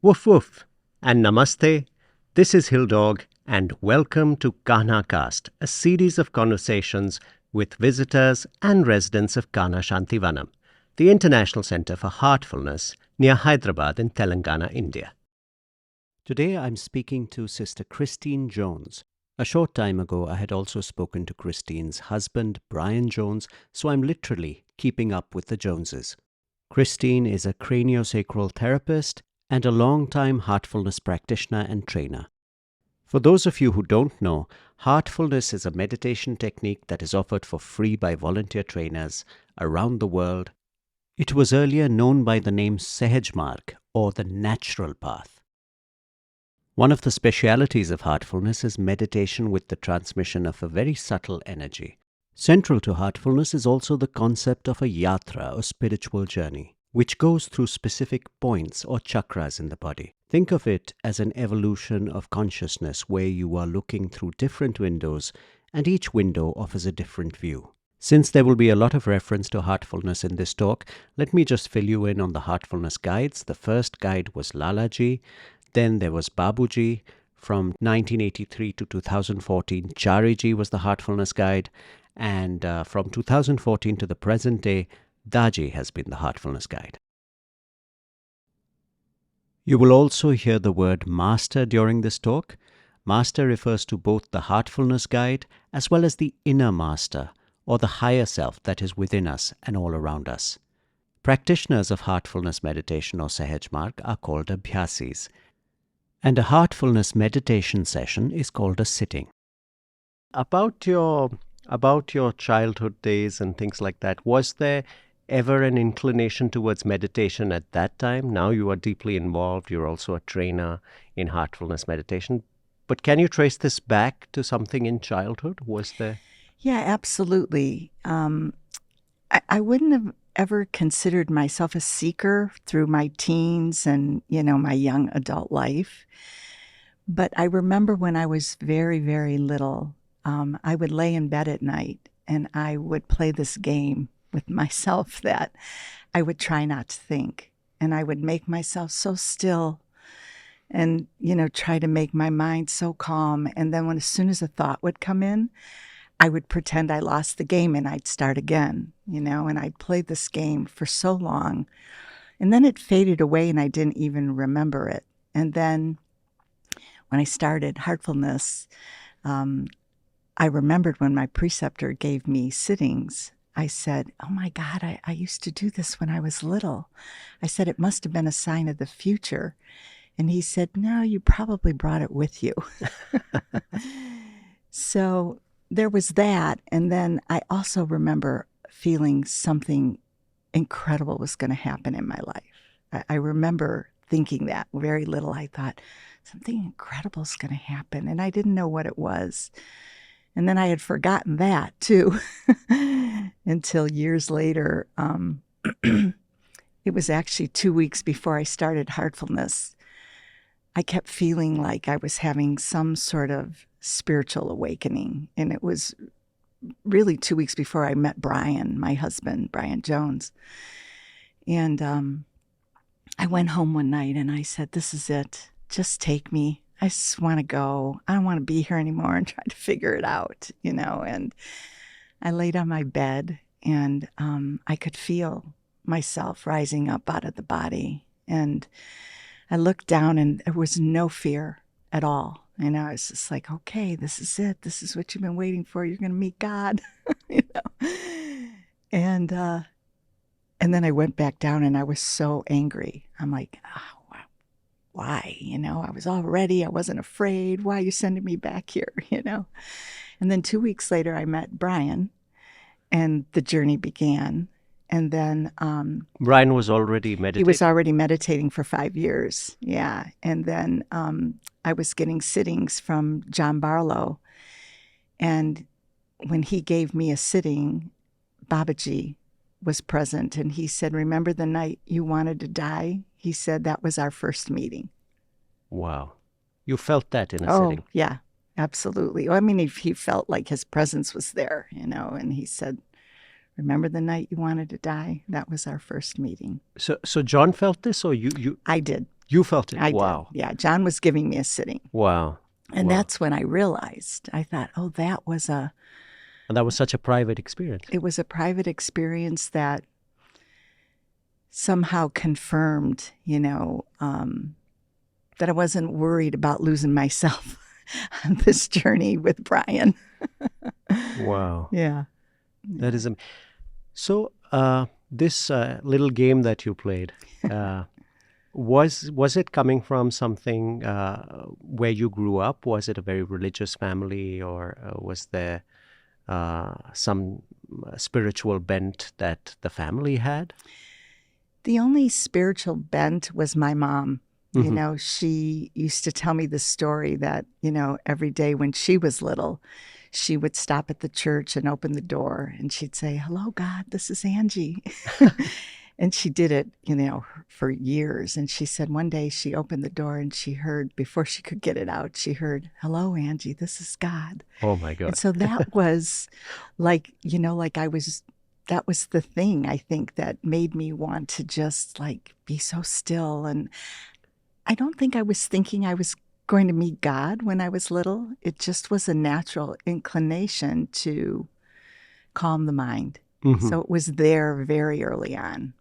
Woof woof and namaste. This is Hill Dog, and welcome to Kanha Cast, a series of conversations with visitors and residents of Kanha Shanti Vanam, the International Centre for Heartfulness near Hyderabad in Telangana, India. Today I'm speaking to Sister Christine Jones. A short time ago, I had also spoken to Christine's husband, Brian Jones, so I'm literally keeping up with the Joneses. Christine is a craniosacral therapist and a long-time heartfulness practitioner and trainer. For those of you who don't know, heartfulness is a meditation technique that is offered for free by volunteer trainers around the world. It was earlier known by the name Sahaj Marg, or the natural path. One of the specialities of heartfulness is meditation with the transmission of a very subtle energy. Central to heartfulness is also the concept of a yatra or spiritual journey, which goes through specific points or chakras in the body. Think of it as an evolution of consciousness where you are looking through different windows and each window offers a different view. Since there will be a lot of reference to heartfulness in this talk, let me just fill you in on the heartfulness guides. The first guide was Lalaji, then there was Babuji. From 1983 to 2014, Chariji was the heartfulness guide, and from 2014 to the present day, Daji has been the heartfulness guide. You will also hear the word master during this talk. Master refers to both the heartfulness guide as well as the inner master, or the higher self that is within us and all around us. Practitioners of heartfulness meditation or Sahaj Marg are called abhyasis, and a heartfulness meditation session is called a sitting. About your childhood days and things like that, was there ever an inclination towards meditation at that time? Now you are deeply involved. You're also a trainer in heartfulness meditation. But can you trace this back to something in childhood? Was there? Yeah, absolutely. I wouldn't have ever considered myself a seeker through my teens and, my young adult life. But I remember when I was very, very little, I would lay in bed at night and I would play this game with myself that I would try not to think. And I would make myself so still and, try to make my mind so calm. And then as soon as a thought would come in, I would pretend I lost the game and I'd start again, and I'd play this game for so long. And then it faded away and I didn't even remember it. And then when I started heartfulness, I remembered when my preceptor gave me sittings, I said, oh my God, I used to do this when I was little. I said, it must have been a sign of the future. And he said, no, you probably brought it with you. So there was that. And then I also remember feeling something incredible was going to happen in my life. I remember thinking that very little. I thought something incredible is going to happen. And I didn't know what it was. And then I had forgotten that too until years later. It was actually 2 weeks before I started heartfulness. I kept feeling like I was having some sort of spiritual awakening. And it was really 2 weeks before I met Brian, my husband, Brian Jones. And I went home one night and I said, this is it. Just take me. I just want to go. I don't want to be here anymore and try to figure it out, And I laid on my bed and I could feel myself rising up out of the body. And I looked down and there was no fear at all. I was just like, okay, this is it. This is what you've been waiting for. You're going to meet God, And then I went back down and I was so angry. I'm like, oh, why? I was all ready. I wasn't afraid. Why are you sending me back here? And then 2 weeks later, I met Brian and the journey began. And then Brian was already meditating? He was already meditating for 5 years. Yeah. And then I was getting sittings from John Barlow. And when he gave me a sitting, Babaji was present. And he said, remember the night you wanted to die? He said that was our first meeting. Wow. You felt that in a sitting? Oh, yeah, absolutely. I mean, he felt like his presence was there, and he said, remember the night you wanted to die? That was our first meeting. So John felt this, or you? I did. You felt it? I did. Wow. Yeah, John was giving me a sitting. Wow. And Wow. that's when I realized, I thought, oh, And that was such a private experience. it was a private experience that somehow confirmed, that I wasn't worried about losing myself on this journey with Brian. Wow. Yeah. That is so. This little game that you played, was it coming from something where you grew up? Was it a very religious family, or was there some spiritual bent that the family had? The only spiritual bent was my mom. Mm-hmm. She used to tell me the story that, every day when she was little, she would stop at the church and open the door and she'd say, "Hello, God, this is Angie." And she did it, for years. And she said one day she opened the door and she heard, before she could get it out, she heard, "Hello, Angie, this is God." Oh my And God. so that was that was the thing I think that made me want to just be so still. And I don't think I was thinking I was going to meet God when I was little. It just was a natural inclination to calm the mind. Mm-hmm. So it was there very early on.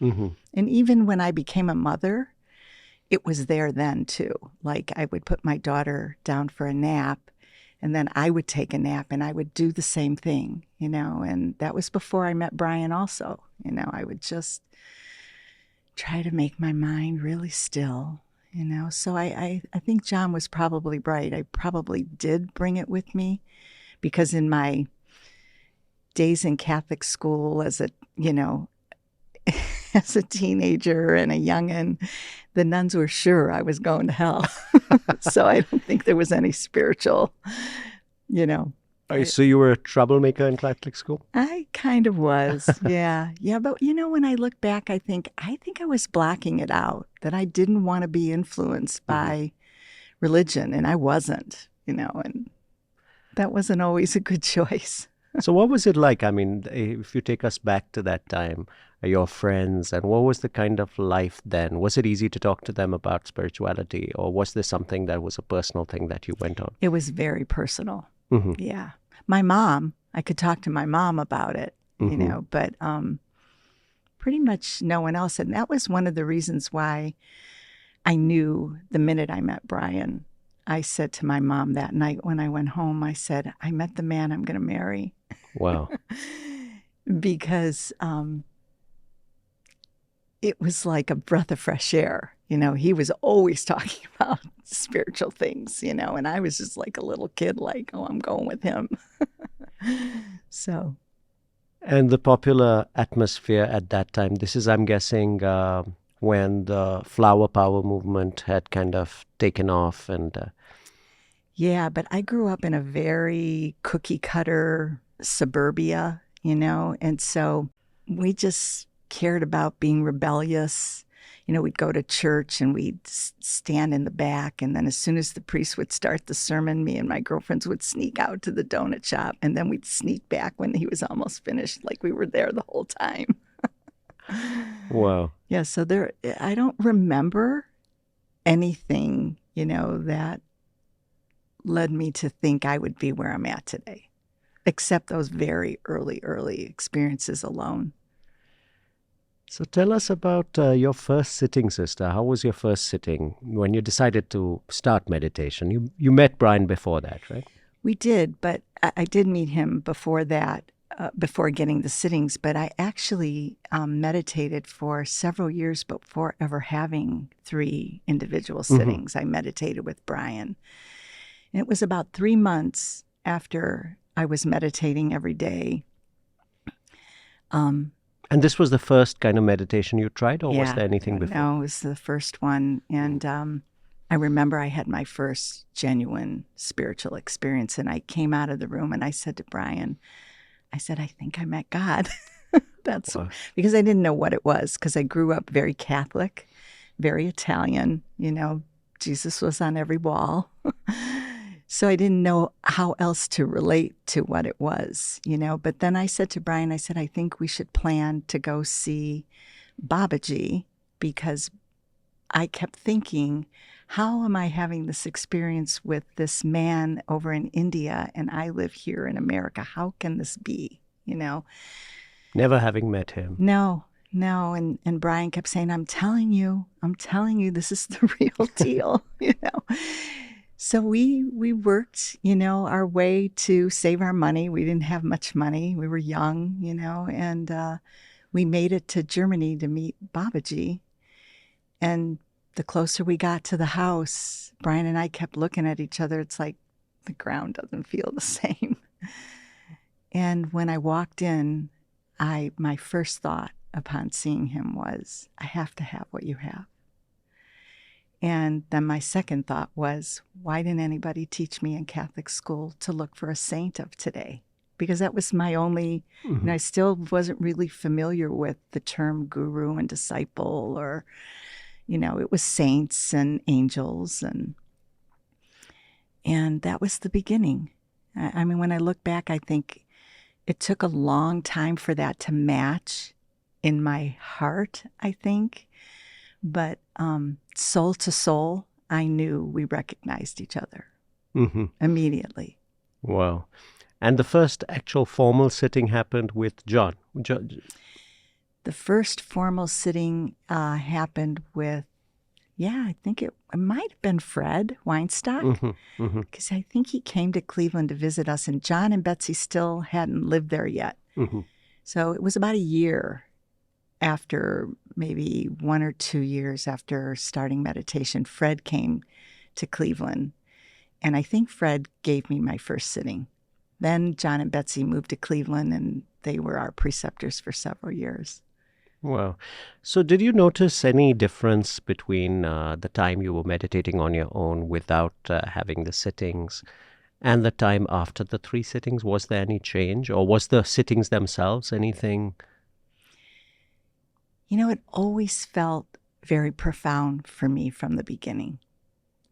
Mm-hmm. And even when I became a mother, it was there then too. Like I would put my daughter down for a nap and then I would take a nap and I would do the same thing, and that was before I met Brian also. I would just try to make my mind really still, So I think John was probably right. I probably did bring it with me because in my days in Catholic school as a, as a teenager and a youngin', the nuns were sure I was going to hell. So I don't think there was any spiritual, So you were a troublemaker in Catholic school? I kind of was. Yeah. Yeah. But when I look back, I think I was blocking it out, that I didn't want to be influenced by religion, and I wasn't, and that wasn't always a good choice. So what was it like? I mean, if you take us back to that time, your friends, and what was the kind of life then? Was it easy to talk to them about spirituality, or was there something that was a personal thing that you went on? It was very personal. Mm-hmm. Yeah. My mom, I could talk to my mom about it, Mm-hmm. but pretty much no one else. And that was one of the reasons why I knew the minute I met Brian. I said to my mom that night when I went home, I said, "I met the man I'm going to marry." Wow. Because it was like a breath of fresh air. He was always talking about spiritual things, and I was just like a little kid, like, oh, I'm going with him. So. And the popular atmosphere at that time, this is, I'm guessing, when the flower power movement had kind of taken off and... Yeah, but I grew up in a very cookie cutter suburbia, and so we just cared about being rebellious. We'd go to church and we'd stand in the back, and then as soon as the priest would start the sermon, me and my girlfriends would sneak out to the donut shop, and then we'd sneak back when he was almost finished, like we were there the whole time. Wow. Yeah, so I don't remember anything, that led me to think I would be where I'm at today, except those very early experiences alone. So tell us about your first sitting, sister. How was your first sitting when you decided to start meditation? You met Brian before that, right? We did, but I did meet him before that, before getting the sittings, but I actually meditated for several years before ever having 3 individual sittings. I meditated with Brian. And it was about 3 months after I was meditating every day. And this was the first kind of meditation you tried, or was Yeah, there anything before? No, it was the first one. And I remember I had my first genuine spiritual experience, and I came out of the room and I said to Brian, I said, "I think I met God." That's Wow. because I didn't know what it was, because I grew up very Catholic, very Italian, Jesus was on every wall. So I didn't know how else to relate to what it was, But then I said to Brian, I said, "I think we should plan to go see Babaji, because I kept thinking, how am I having this experience with this man over in India and I live here in America? How can this be? You know? Never having met him. No, no. And Brian kept saying, I'm telling you, this is the real deal, you know? So we worked, our way to save our money. We didn't have much money. We were young, and we made it to Germany to meet Babaji. And the closer we got to the house, Brian and I kept looking at each other. It's like the ground doesn't feel the same. And when I walked in, my first thought upon seeing him was, I have to have what you have. And then my second thought was, why didn't anybody teach me in Catholic school to look for a saint of today? Because that was my only, and I still wasn't really familiar with the term guru and disciple, or, it was saints and angels, and that was the beginning. I mean, when I look back, I think it took a long time for that to match in my heart, I think. But soul to soul, I knew we recognized each other immediately. Wow. And the first actual formal sitting happened with John. The first formal sitting happened with, I think it might have been Fred Weinstock, because I think he came to Cleveland to visit us, and John and Betsy still hadn't lived there yet. So it was about a year after, maybe 1 or 2 years after starting meditation, Fred came to Cleveland. And I think Fred gave me my first sitting. Then John and Betsy moved to Cleveland, and they were our preceptors for several years. Wow. So did you notice any difference between the time you were meditating on your own without having the sittings and the time after the 3 sittings? Was there any change, or was the sittings themselves anything? It always felt very profound for me from the beginning,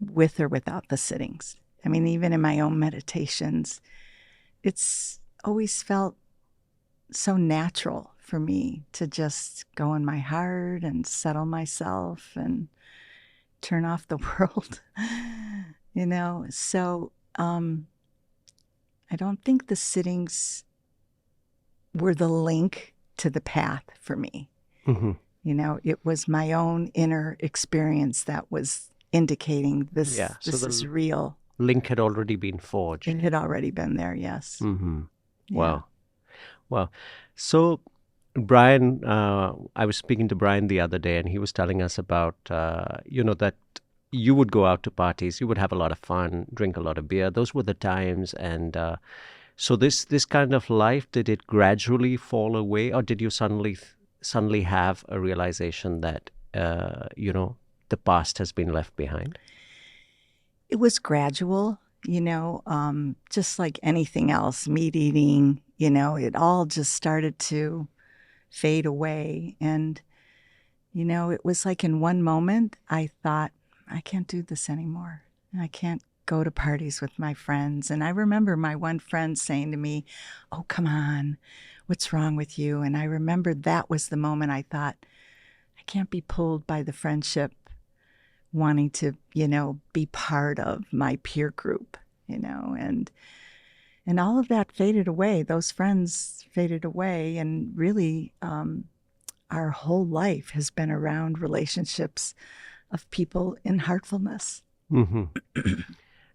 with or without the sittings. I mean, even in my own meditations, it's always felt so natural for me to just go in my heart and settle myself and turn off the world, So I don't think the sittings were the link to the path for me. It was my own inner experience that was indicating this is real. Link had already been forged. It had already been there, yes. Wow. Wow. So, Brian, I was speaking to Brian the other day, and he was telling us about, that you would go out to parties, you would have a lot of fun, drink a lot of beer. Those were the times. And so this kind of life, did it gradually fall away, or did you suddenly have a realization that, the past has been left behind? It was gradual, just like anything else, meat eating, it all just started to fade away. And, it was like in one moment I thought, I can't do this anymore. I can't go to parties with my friends. And I remember my one friend saying to me, oh, come on, what's wrong with you? And I remember that was the moment I thought, I can't be pulled by the friendship wanting to, be part of my peer group, and all of that faded away. Those friends faded away. And really, our whole life has been around relationships of people in heartfulness. And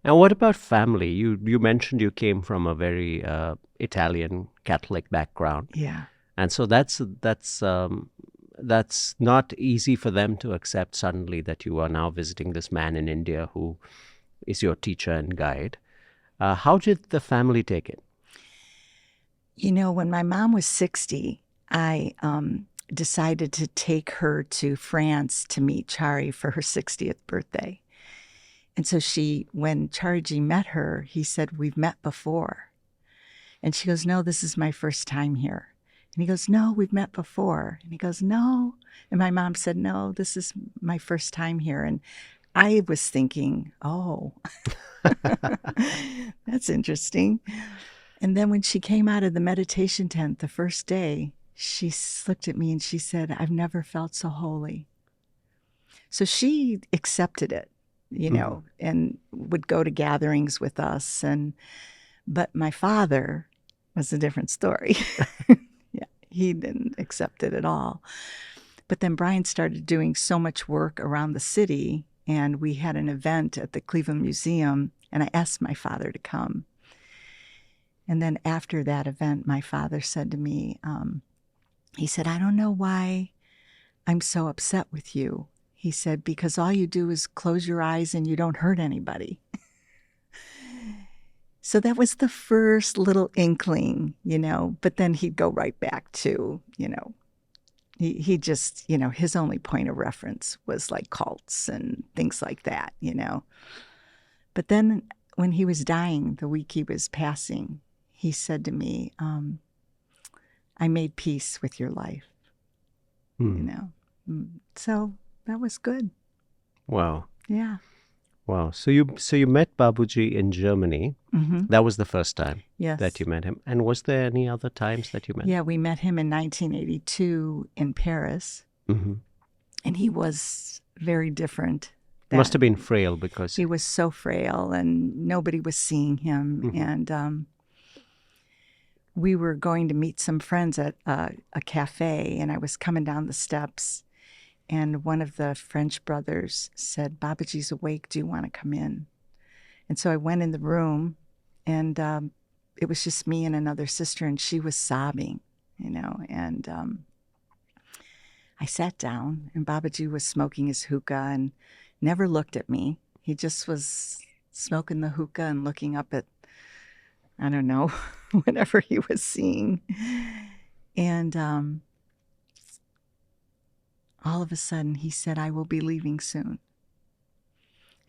what about family? You mentioned you came from a very Italian Catholic background. Yeah. And so that's not easy for them to accept suddenly that you are now visiting this man in India who is your teacher and guide. How did the family take it? When my mom was 60, I decided to take her to France to meet Chari for her 60th birthday. And so when Charji met her, he said, we've met before. And she goes, no, this is my first time here. And he goes, no, we've met before. And he goes, no. And my mom said, no, this is my first time here. And I was thinking, oh, that's interesting. And then when she came out of the meditation tent the first day, she looked at me and she said, I've never felt so holy. So she accepted it, and would go to gatherings with us. But my father was a different story. Yeah, he didn't accept it at all. But then Brian started doing so much work around the city, and we had an event at the Cleveland Museum, and I asked my father to come. And then after that event, my father said to me, he said, I don't know why I'm so upset with you. He said, because all you do is close your eyes and you don't hurt anybody. So that was the first little inkling, but then he'd go right back to, he just, his only point of reference was like cults and things like that. But then when he was dying, the week he was passing, he said to me, I made peace with your life, So that was good. Wow. Yeah. Wow. So you met Babuji in Germany. Mm-hmm. That was the first time Yes. that you met him. And was there any other times that you met him? Yeah, we met him in 1982 in Paris. Mm-hmm. And he was very different. Must have been frail because he was so frail and nobody was seeing him. Mm-hmm. And we were going to meet some friends at a cafe, and I was coming down the steps, and one of the French brothers said, Babaji's awake, do you want to come in? And so I went in the room, and it was just me and another sister, and she was sobbing, and I sat down, and Babaji was smoking his hookah and never looked at me. He just was smoking the hookah and looking up at, I don't know, whatever he was seeing. And all of a sudden, he said, I will be leaving soon.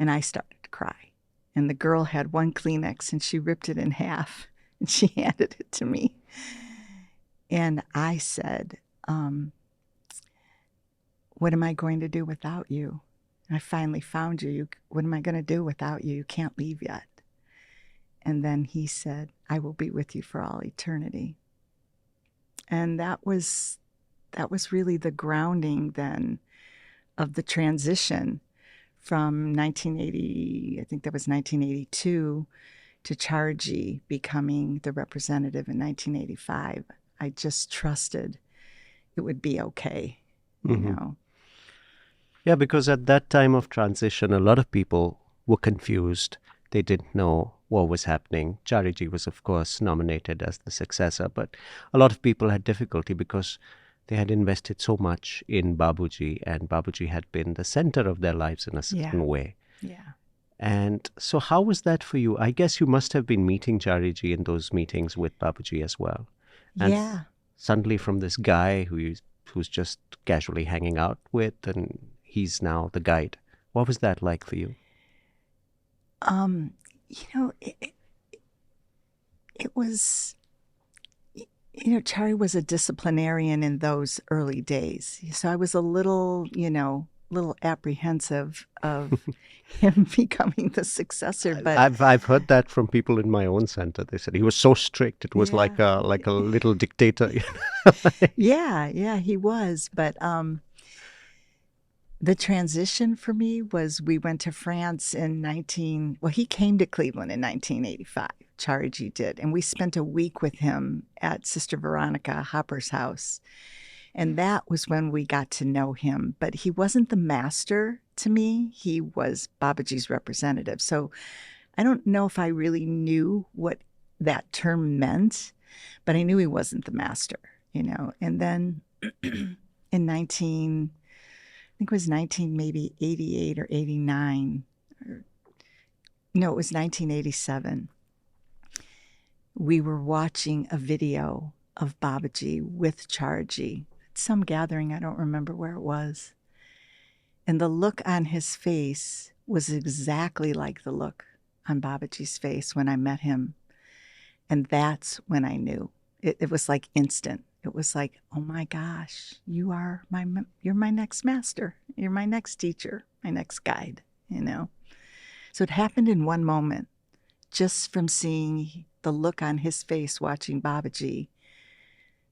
And I started to cry. And the girl had one Kleenex, and she ripped it in half, and she handed it to me. And I said, what am I going to do without you? I finally found you. What am I going to do without you? You can't leave yet. And then he said, I will be with you for all eternity. And that was really the grounding then of the transition from 1980, I think that was 1982, to Charji becoming the representative in 1985. I just trusted it would be okay, Mm-hmm. Yeah, because at that time of transition, a lot of people were confused. They didn't know what was happening. Chariji was, of course, nominated as the successor, but a lot of people had difficulty because they had invested so much in Babuji, and Babuji had been the center of their lives in a certain way. Yeah. And so how was that for you? I guess you must have been meeting Chariji in those meetings with Babuji as well. And Yeah. suddenly from this guy who's just casually hanging out with, and he's now the guide. What was that like for you? It was, Charlie was a disciplinarian in those early days. So I was a little apprehensive of him becoming the successor. But I've heard that from people in my own center. They said he was so strict. It was like a little dictator. Yeah, he was. But the transition for me was we went to France in he came to Cleveland in 1985. Chariji did. And we spent a week with him at Sister Veronica Hopper's house. And that was when we got to know him. But he wasn't the master to me. He was Babaji's representative. So I don't know if I really knew what that term meant, but I knew he wasn't the master, And then in I think it was 1988 or 89. No, it was 1987. We were watching a video of Babaji with Charji. Some gathering, I don't remember where it was. And the look on his face was exactly like the look on Babaji's face when I met him. And that's when I knew. It was like instant. It was like, oh my gosh, you're my next master. You're my next teacher, my next guide, So it happened in one moment, just from seeing the look on his face watching Babaji.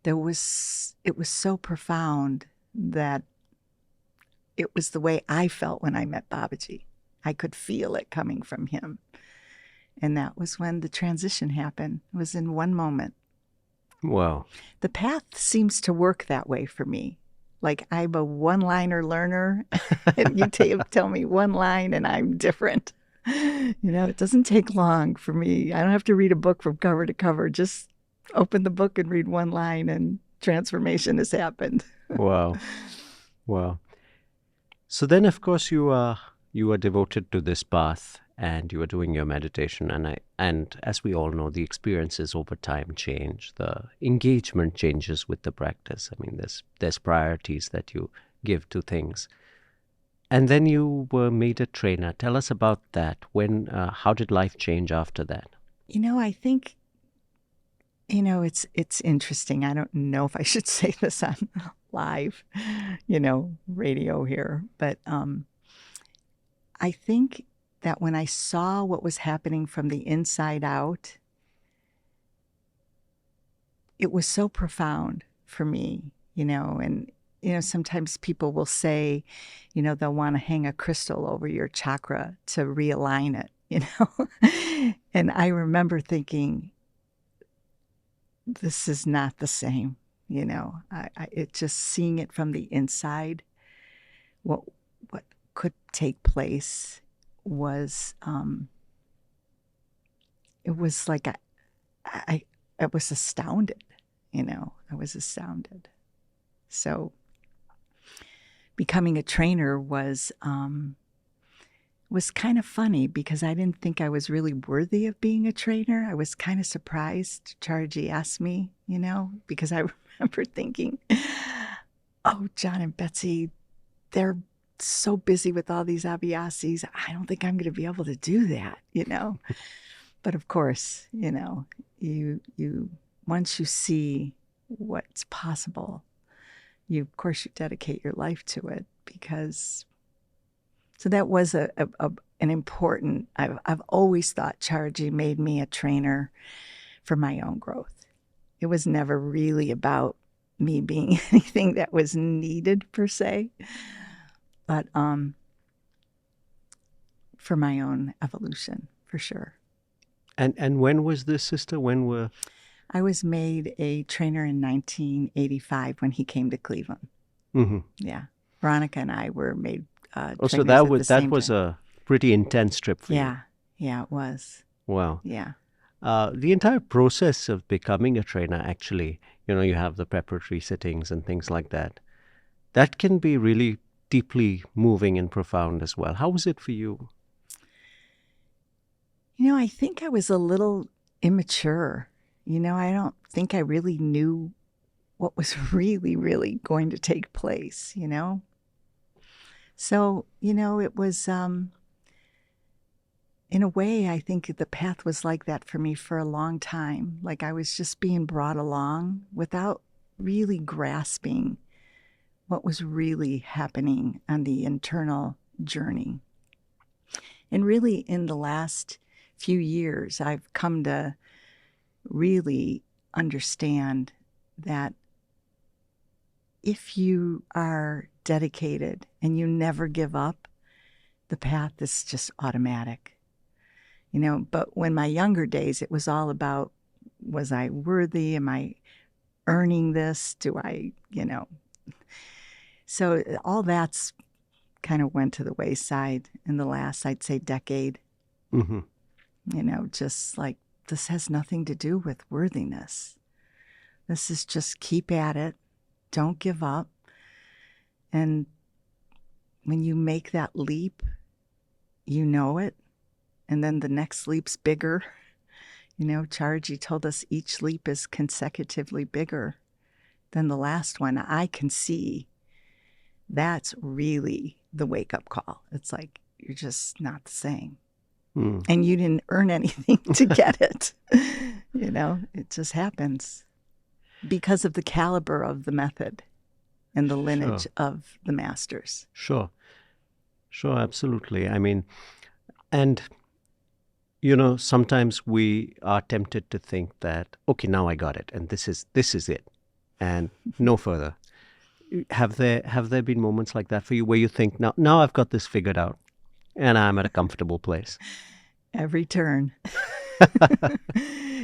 It was so profound that it was the way I felt when I met Babaji. I could feel it coming from him. And that was when the transition happened. It was in one moment. Wow. The path seems to work that way for me. Like I'm a one-liner learner, and you tell me one line and I'm different. It doesn't take long for me. I don't have to read a book from cover to cover. Just open the book and read one line and transformation has happened. Wow. Wow. So then, of course, you are devoted to this path, and you are doing your meditation. And as we all know, the experiences over time change. The engagement changes with the practice. I mean, there's priorities that you give to things. And then you were made a trainer. Tell us about that. How did life change after that? I think it's interesting. I don't know if I should say this on live, radio here, but I think that when I saw what was happening from the inside out, it was so profound for me, and sometimes people will say, they'll want to hang a crystal over your chakra to realign it, and I remember thinking, this is not the same, it just seeing it from the inside, what could take place was, it was like I was astounded, I was astounded. So becoming a trainer was kind of funny because I didn't think I was really worthy of being a trainer. I was kind of surprised Charji asked me, because I remember thinking, oh, John and Betsy, they're so busy with all these abhyasis. I don't think I'm going to be able to do that, But of course, you once you see what's possible, of course you dedicate your life to it because. So that was an important. I've always thought Charji made me a trainer for my own growth. It was never really about me being anything that was needed per se, but for my own evolution, for sure. And when was this, sister? When were... I was made a trainer in 1985 when he came to Cleveland. Mm-hmm. Yeah. Veronica and I were made So trainers that was a pretty intense trip for you. Yeah. Yeah, it was. Wow. Yeah. The entire process of becoming a trainer, actually, you have the preparatory sittings and things like that. That can be really deeply moving and profound as well. How was it for you? I think I was a little immature. I don't think I really knew what was really, really going to take place, So, it was, in a way, I think the path was like that for me for a long time. Like I was just being brought along without really grasping what was really happening on the internal journey. And really, in the last few years, I've come to really understand that if you are dedicated and you never give up, the path is just automatic. But when my younger days, it was all about, was I worthy? Am I earning this? Do I, So all that's kind of went to the wayside in the last, I'd say, decade. Mm-hmm. Just like this has nothing to do with worthiness. This is just keep at it. Don't give up. And when you make that leap, you know it. And then the next leap's bigger. Charji told us each leap is consecutively bigger than the last one. I can see that's really the wake-up call. It's like, you're just not the same. Mm. And you didn't earn anything to get it. It just happens because of the caliber of the method and the lineage of the masters. Sure, absolutely. I mean, and sometimes we are tempted to think that, okay, now I got it, and this is it, and no further. Have there been moments like that for you where you think, now I've got this figured out and I'm at a comfortable place? Every turn.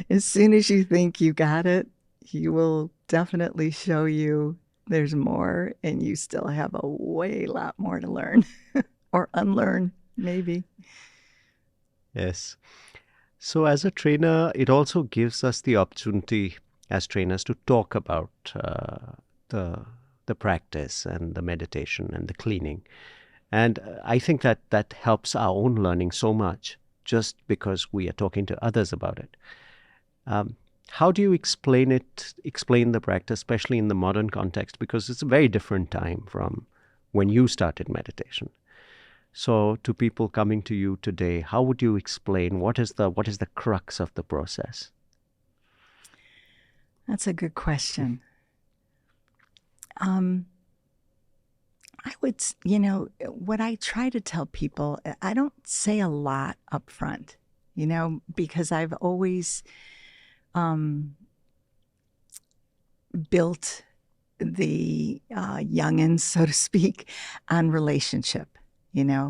As soon as you think you got it, he will definitely show you there's more, and you still have a way lot more to learn or unlearn, maybe. Yes. So, as a trainer, it also gives us the opportunity as trainers to talk about the the practice and the meditation and the cleaning. And I think that that helps our own learning so much just because we are talking to others about it. Um, how do you explain the practice, especially in the modern context? Because it's a very different time from when you started meditation. So, to people coming to you today, how would you explain what is the crux of the process? That's a good question. Um, I would, what I try to tell people, I don't say a lot up front, because I've always um, built the youngins, so to speak, on relationship,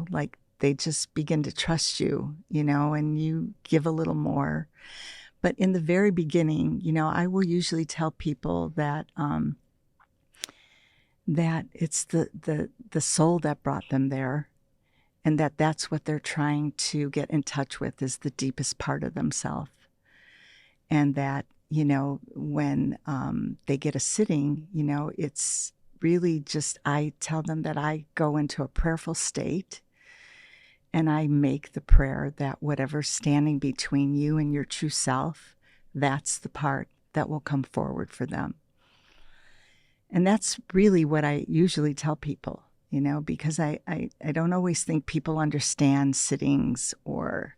like they just begin to trust you, and you give a little more. But in the very beginning, I will usually tell people that it's the soul that brought them there, and that's what they're trying to get in touch with, is the deepest part of themselves. And that, when they get a sitting, it's really just, I tell them that I go into a prayerful state and I make the prayer that whatever's standing between you and your true self, that's the part that will come forward for them. And that's really what I usually tell people, because I don't always think people understand sittings, or,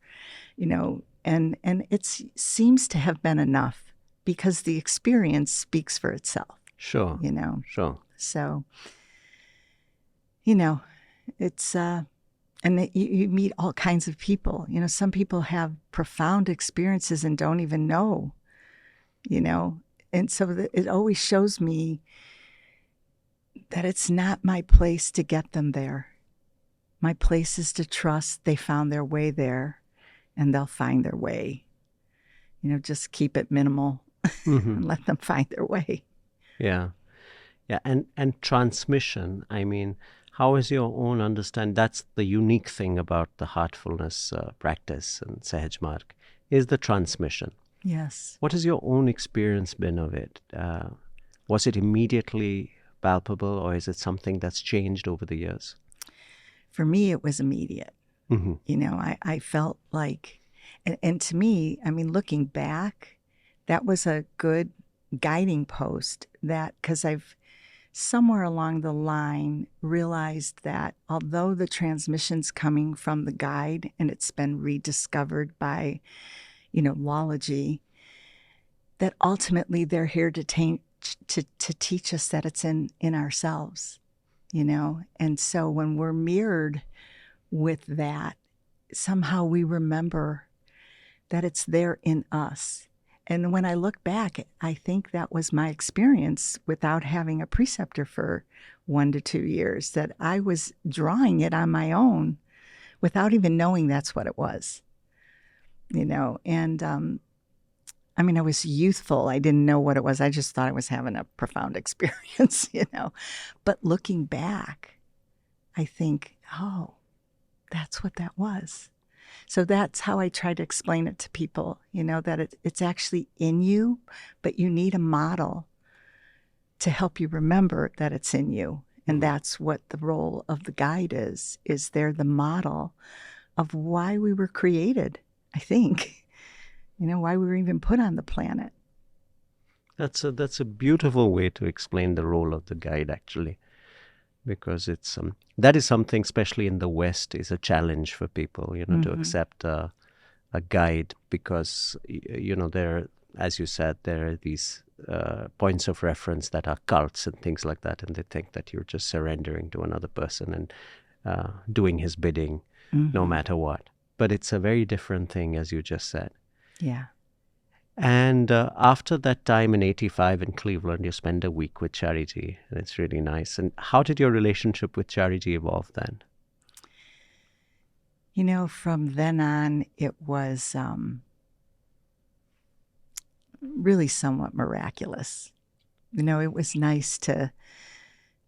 and it seems to have been enough because the experience speaks for itself, Sure, sure. So, it's, and you meet all kinds of people. Some people have profound experiences and don't even know, and so it always shows me that it's not my place to get them there. My place is to trust they found their way there, and they'll find their way. Just keep it minimal Hmm. and let them find their way. Yeah, yeah, and transmission. I mean, how is your own understand? That's the unique thing about the heartfulness practice and Sahaj Marg, is the transmission. Yes. What has your own experience been of it? Was it immediately palpable, or is it something that's changed over the years? For me, it was immediate. Hmm. I felt like, and to me, I mean, looking back, that was a good guiding post, that because I've somewhere along the line realized that although the transmission's coming from the guide and it's been rediscovered by, Lology, that ultimately they're here to teach us that it's in ourselves, And so when we're mirrored with that, somehow we remember that it's there in us. And when I look back, I think that was my experience without having a preceptor for 1 to 2 years, that I was drawing it on my own without even knowing that's what it was, And I mean, I was youthful. I didn't know what it was. I just thought I was having a profound experience, But looking back, I think, oh, that's what that was. So that's how I try to explain it to people, that it's actually in you, but you need a model to help you remember that it's in you. And that's what the role of the guide is they're the model of why we were created, I think, why we were even put on the planet. That's a beautiful way to explain the role of the guide, actually, because it's that is something, especially in the West, is a challenge for people, to accept a guide, because there, as you said, there are these points of reference that are cults and things like that, and they think that you're just surrendering to another person and doing his bidding, no matter what. But it's a very different thing, as you just said. Yeah. And after that time in 85 in Cleveland, you spend a week with Charity, and it's really nice. And how did your relationship with Charity evolve then? From then on, it was really somewhat miraculous. It was nice to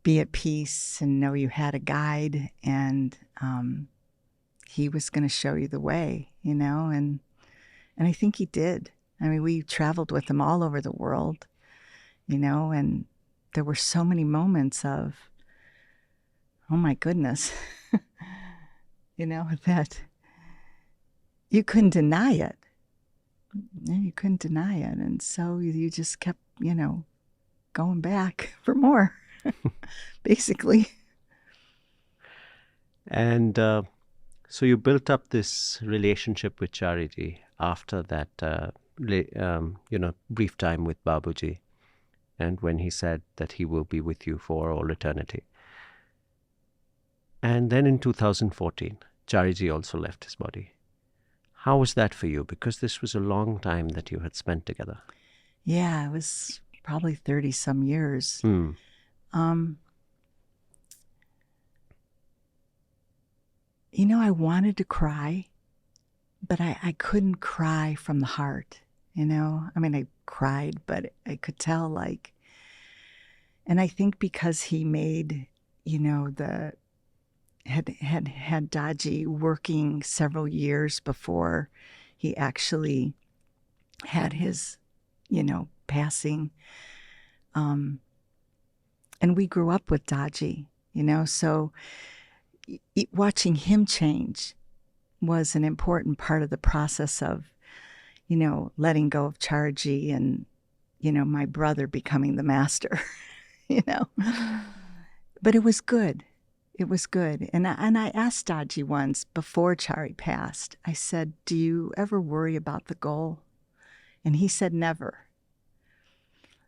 be at peace and know you had a guide, and he was going to show you the way, and I think he did. I mean, we traveled with him all over the world, and there were so many moments of, oh my goodness, that you couldn't deny it. You couldn't deny it. And so you just kept, going back for more, basically. And so you built up this relationship with Charity after that, brief time with Babuji, and when he said that he will be with you for all eternity. And then in 2014, Charity also left his body. How was that for you? Because this was a long time that you had spent together. Yeah, it was probably 30 some years. I wanted to cry, but I couldn't cry from the heart, I mean, I cried, but I could tell, and I think because he made, had Daji working several years before he actually had his, passing. And we grew up with Daji, so watching him change was an important part of the process of, letting go of Charji and, my brother becoming the master, But it was good. It was good. And I asked Daji once before Chari passed, I said, do you ever worry about the goal? And he said, never.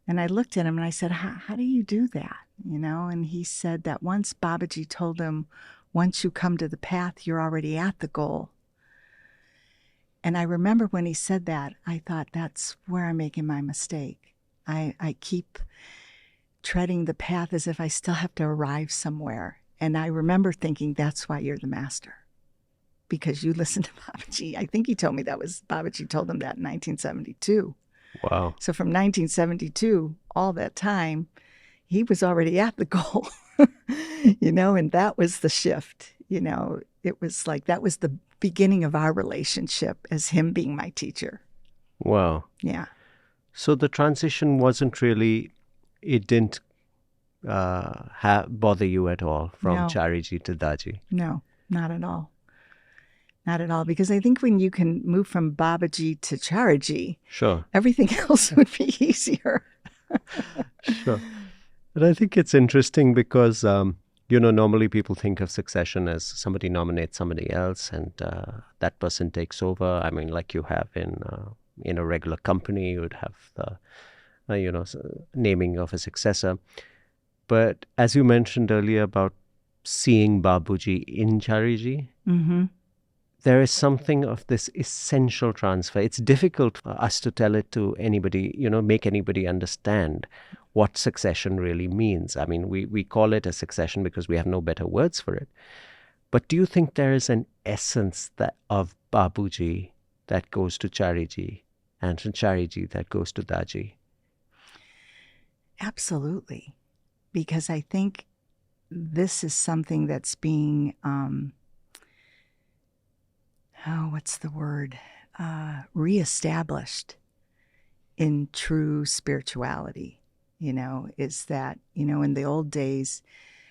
And I looked at him and I said, how do you do that? And he said that once Babaji told him, once you come to the path, you're already at the goal. And I remember when he said that, I thought, that's where I'm making my mistake. I keep treading the path as if I still have to arrive somewhere. And I remember thinking, that's why you're the master. Because you listen to Babaji. I think he told me that was Babaji told him that in 1972. Wow. So from 1972, all that time, he was already at the goal, and that was the shift. It was like that was the beginning of our relationship as him being my teacher. Wow. Yeah. So the transition wasn't really, it didn't bother you at all from No. Chariji to Daji? No, not at all. Not at all. Because I think when you can move from Babaji to Chariji, sure, everything else would be easier. Sure. And I think it's interesting because, normally people think of succession as somebody nominates somebody else and that person takes over. I mean, like you have in a regular company, you would have the, naming of a successor. But as you mentioned earlier about seeing Babuji in Chariji, there is something of this essential transfer. It's difficult for us to tell it to anybody, make anybody understand what succession really means. I mean, we call it a succession because we have no better words for it. But do you think there is an essence of Babuji that goes to Chariji and from Chariji that goes to Daji? Absolutely. Because I think this is something that's being, what's the word? Reestablished in true spirituality, is that, in the old days,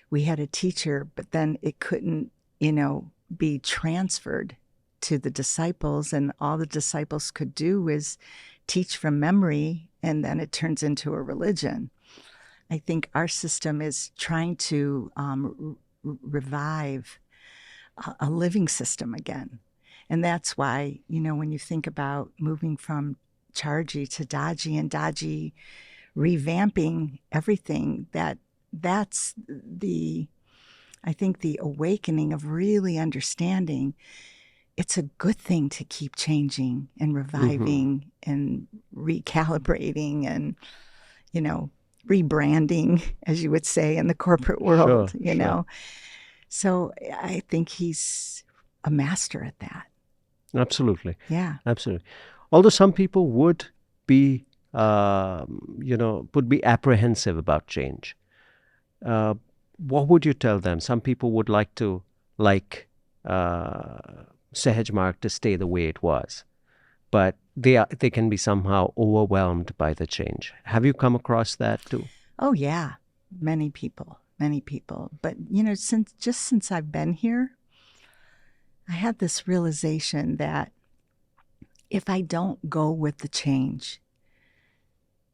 we had a teacher, but then it couldn't, be transferred to the disciples, and all the disciples could do is teach from memory, and then it turns into a religion. I think our system is trying to revive a living system again. And that's why, when you think about moving from Charji to Daji and Daji revamping everything, that's I think the awakening of really understanding it's a good thing to keep changing and reviving and recalibrating and, rebranding, as you would say in the corporate world, Sure. So I think he's a master at that. Absolutely. Yeah. Absolutely. Although some people would be, would be apprehensive about change. Uh, what would you tell them? Some people would like uh, Sahaj Mark to stay the way it was, but they can be somehow overwhelmed by the change. Have you come across that too? Oh, yeah. Many people, many people. But, since I've been here, I had this realization that if I don't go with the change,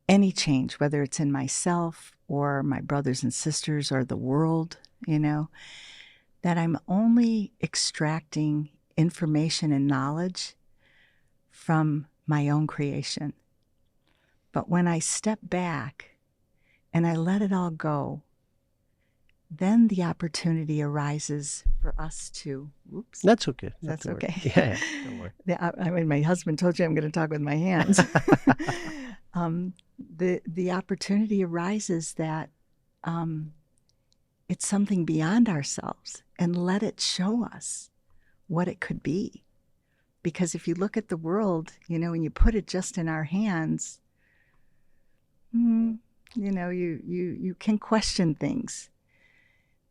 any change, whether it's in myself or my brothers and sisters or the world, that I'm only extracting information and knowledge from my own creation. But when I step back and I let it all go, then the opportunity arises for us to, whoops. That's okay. That's Don't worry. okay. Yeah, don't worry. My husband told you I'm going to talk with my hands. The opportunity arises that it's something beyond ourselves, and let it show us what it could be. Because if you look at the world, and you put it just in our hands, you can question things.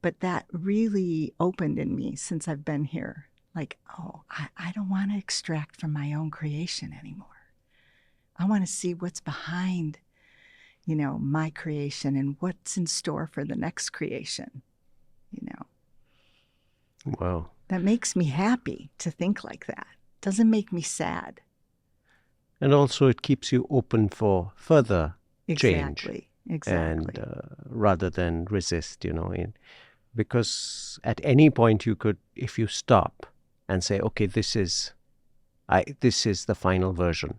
But that really opened in me since I've been here. Like, oh, I don't want to extract from my own creation anymore. I want to see what's behind, my creation and what's in store for the next creation. Wow. That makes me happy to think like that. Doesn't make me sad. And also, it keeps you open for further change, Exactly. and rather than resist, because at any point you could, if you stop and say, okay, this is the final version,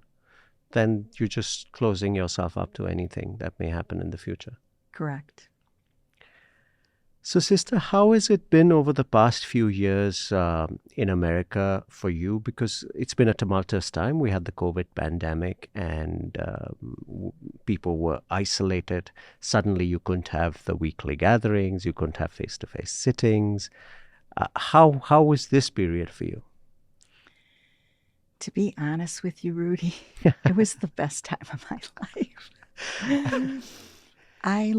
then you're just closing yourself up to anything that may happen in the future. Correct. So, sister, how has it been over the past few years in America for you? Because it's been a tumultuous time. We had the COVID pandemic, and people were isolated. Suddenly, you couldn't have the weekly gatherings. You couldn't have face-to-face sittings. How was this period for you? To be honest with you, Rudy, it was the best time of my life. I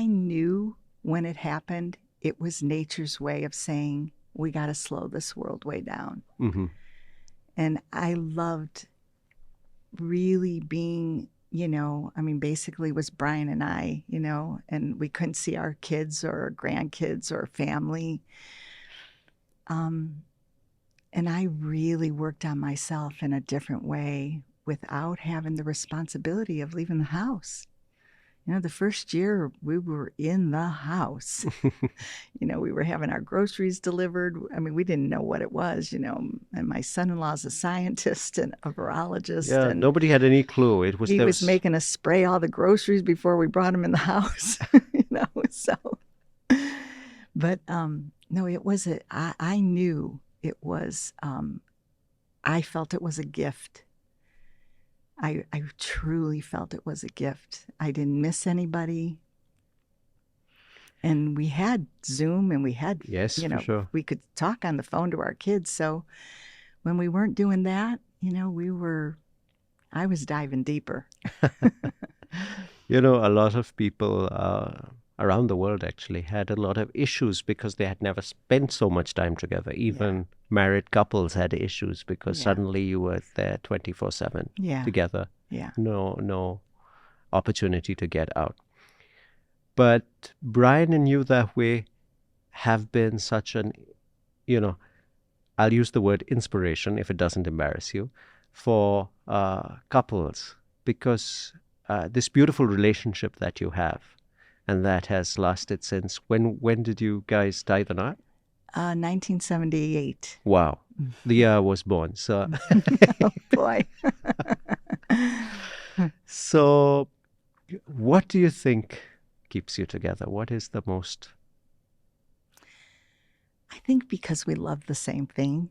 knew when it happened, it was nature's way of saying, we got to slow this world way down. Mm-hmm. And I loved really being, basically it was Brian and I, and we couldn't see our kids or grandkids or family. And I really worked on myself in a different way without having the responsibility of leaving the house. The first year we were in the house. We were having our groceries delivered. I mean, we didn't know what it was, and my son-in-law's a scientist and a virologist. Yeah, And nobody had any clue. he was making us spray all the groceries before we brought them in the house, so. But no, it was I knew it was, I felt it was a gift. I truly felt it was a gift. I didn't miss anybody. And we had Zoom and we had, Yes, for sure. we could talk on the phone to our kids. So when we weren't doing that, I was diving deeper. A lot of people around the world actually had a lot of issues because they had never spent so much time together. Even married couples had issues because suddenly you were there 24/7 together. Yeah. No opportunity to get out. But Brian and you that way have been such an, I'll use the word inspiration if it doesn't embarrass you, for couples, because this beautiful relationship that you have, and that has lasted since when did you guys tie the knot? 1978. Wow. The year I was born. So, Oh, boy. So, what do you think keeps you together? What is the most? I think because we love the same thing,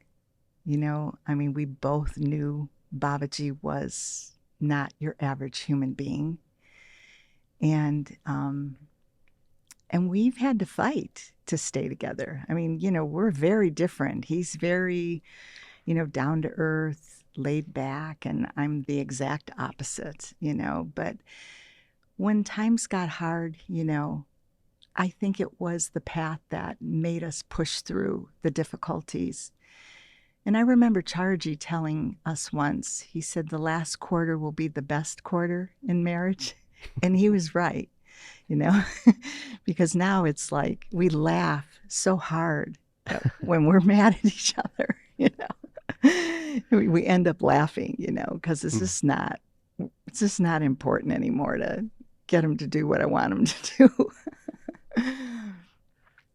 I mean, we both knew Babaji was not your average human being. And, um, and we've had to fight to stay together. I mean, we're very different. He's very, down to earth, laid back, and I'm the exact opposite, But when times got hard, I think it was the path that made us push through the difficulties. And I remember Charji telling us once, he said, the last quarter will be the best quarter in marriage. And he was right, you know, because now it's like we laugh so hard when we're mad at each other, we end up laughing, because it's just not important anymore to get him to do what I want him to do.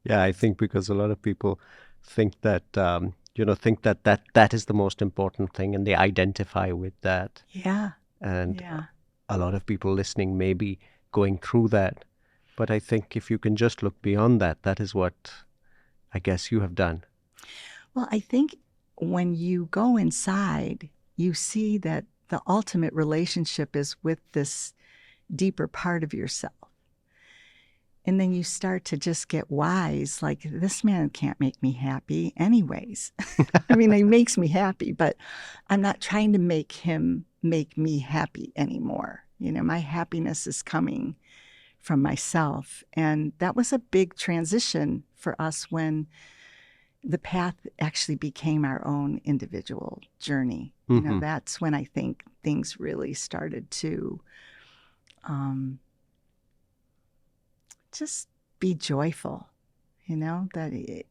Yeah, I think because a lot of people think that that is the most important thing, and they identify with that. Yeah. And Yeah. a lot of people listening may be going through that. But I think if you can just look beyond that, that is what I guess you have done. Well, I think when you go inside, you see that the ultimate relationship is with this deeper part of yourself. And then you start to just get wise, like, this man can't make me happy anyways. I mean, he makes me happy, but I'm not trying to make him make me happy anymore. My happiness is coming from myself. And that was a big transition for us when the path actually became our own individual journey. Mm-hmm. That's when I think things really started to just be joyful, that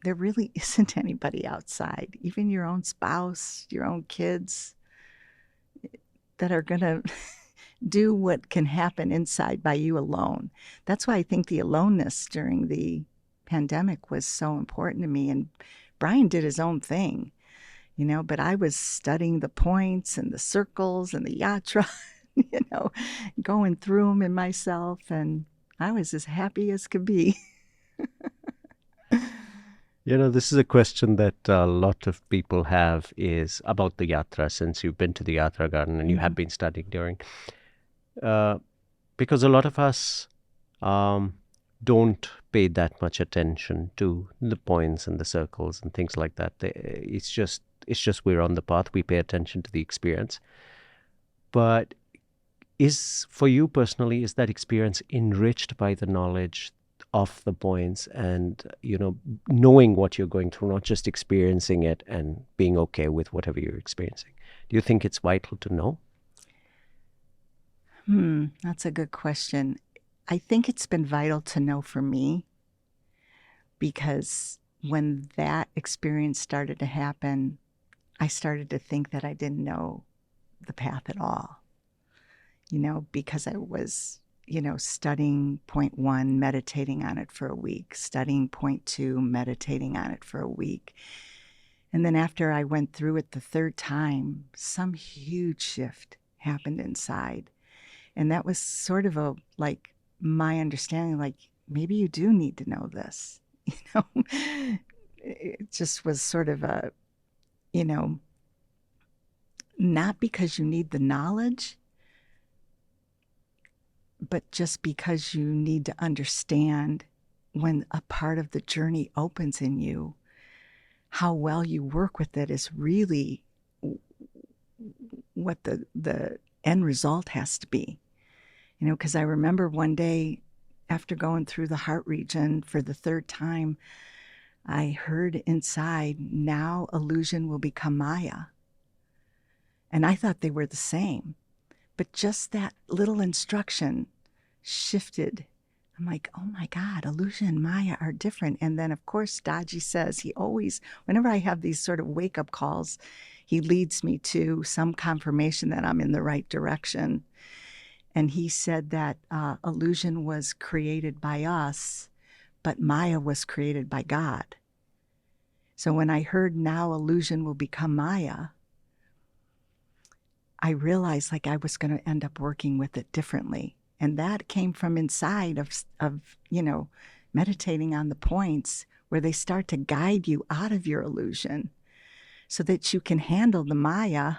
there really isn't anybody outside, even your own spouse, your own kids, that are going to do what can happen inside by you alone. That's why I think the aloneness during the pandemic was so important to me. And Brian did his own thing, but I was studying the points and the circles and the yatra, going through them in myself, and I was as happy as could be. This is a question that a lot of people have is about the yatra, since you've been to the yatra garden and you have been studying during. Because a lot of us don't pay that much attention to the points and the circles and things like that. It's just we're on the path. We pay attention to the experience. But for you personally, is that experience enriched by the knowledge of the points and, knowing what you're going through, not just experiencing it and being okay with whatever you're experiencing? Do you think it's vital to know? That's a good question. I think it's been vital to know for me, because when that experience started to happen, I started to think that I didn't know the path at all, because I was, studying point 1, meditating on it for a week, studying point 2, meditating on it for a week. And then after I went through it the third time, some huge shift happened inside. And that was sort of my understanding, like, maybe you do need to know this, It just was sort of a, not because you need the knowledge, but just because you need to understand, when a part of the journey opens in you, how well you work with it is really what the end result has to be. Because I remember one day, after going through the heart region for the third time, I heard inside, now illusion will become Maya. And I thought they were the same. But just that little instruction shifted. I'm like, oh my God, illusion and Maya are different. And then, of course, Daji says he always, whenever I have these sort of wake-up calls, he leads me to some confirmation that I'm in the right direction. And he said that illusion was created by us, but Maya was created by God. So when I heard, now illusion will become Maya, I realized I was going to end up working with it differently. And that came from inside of meditating on the points, where they start to guide you out of your illusion so that you can handle the Maya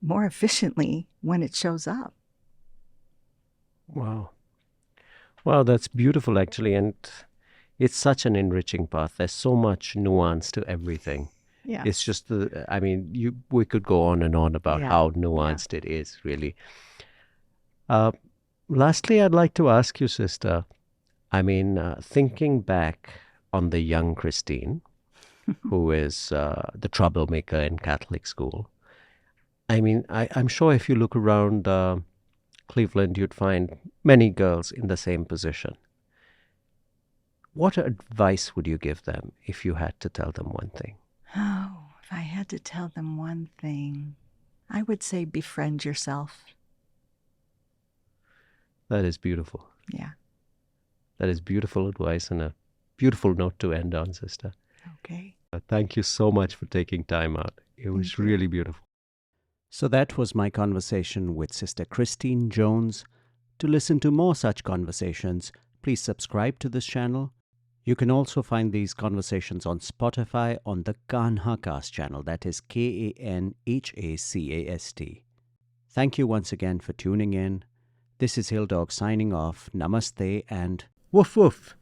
more efficiently when it shows up. Wow. Wow, that's beautiful, actually. And it's such an enriching path. There's so much nuance to everything. Yeah. It's just we could go on and on about how Yeah. nuanced it is, really. Lastly, I'd like to ask you, sister, thinking back on the young Christine, who is the troublemaker in Catholic school. I'm sure if you look around Cleveland, you'd find many girls in the same position. What advice would you give them if you had to tell them one thing? Oh, if I had to tell them one thing, I would say befriend yourself. That is beautiful. Yeah. That is beautiful advice and a beautiful note to end on, sister. Okay. Thank you so much for taking time out. It was Thank you. really beautiful. So that was my conversation with Sister Christine Jones. To listen to more such conversations, please subscribe to this channel. You can also find these conversations on Spotify on the Kanha Cast channel, that is KANHACAST. Thank you once again for tuning in. This is Hill Dog signing off. Namaste and woof woof.